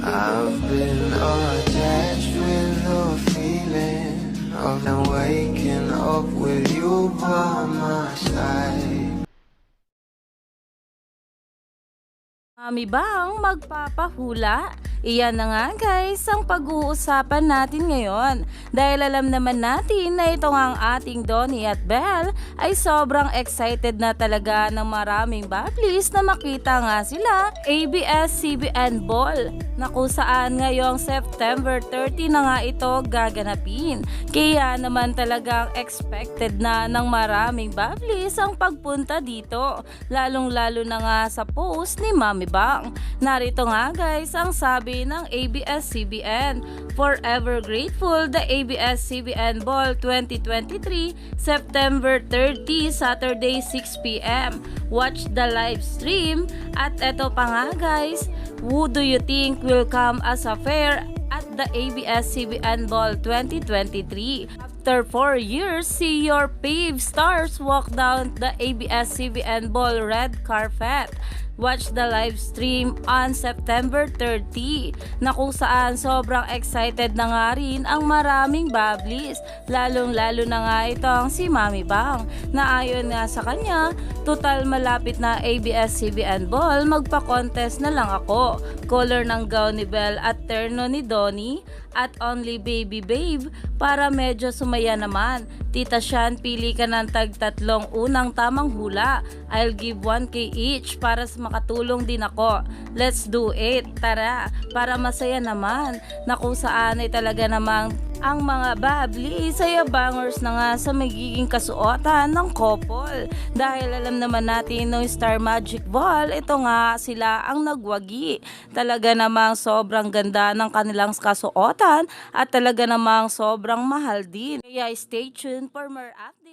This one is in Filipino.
I've been attached with the feeling of waking up with you by my side. Mami bang magpapahula? Iyan na nga guys ang pag-uusapan natin ngayon dahil alam naman natin na ito nga ang ating Donnie at Belle ay sobrang excited na talaga ng maraming bablis na makita nga sila ABS-CBN Ball na kung saan ngayong September 30 na nga ito gaganapin. Kaya naman talagang expected na ng maraming bablis ang pagpunta dito, lalong-lalo na nga sa post ni Mami Bang. Narito nga guys ang sabi ng ABS-CBN, "Forever grateful, the ABS-CBN Ball 2023, September 30, Saturday 6 p.m. Watch the live stream." At eto pa nga guys, who do you think will come as a fair at the ABS-CBN Ball 2023? After 4 years, see your fave stars walk down the ABS-CBN Ball red carpet. Watch the live stream on September 30 na kung saan sobrang excited na nga rin ang maraming bablis, lalong-lalo na nga itong si Mami Bang na ayon nga sa kanya, total malapit na ABS-CBN Ball, magpa-contest na lang ako. Color ng gown ni Belle at terno ni Donnie at only baby babe para medyo sumaya naman. Tita Shan, pili ka ng tag-tatlong unang tamang hula. I'll give 1K each para makatulong din ako. Let's do it. Tara, para masaya naman. Na kung saan ay talaga namang ang mga babli saya bangers na nga sa magiging kasuotan ng couple. Dahil alam naman natin no Star Magic Ball, ito nga sila ang nagwagi. Talaga namang sobrang ganda ng kanilang kasuotan at talaga namang sobrang mahal din. Kaya stay tuned for more updates.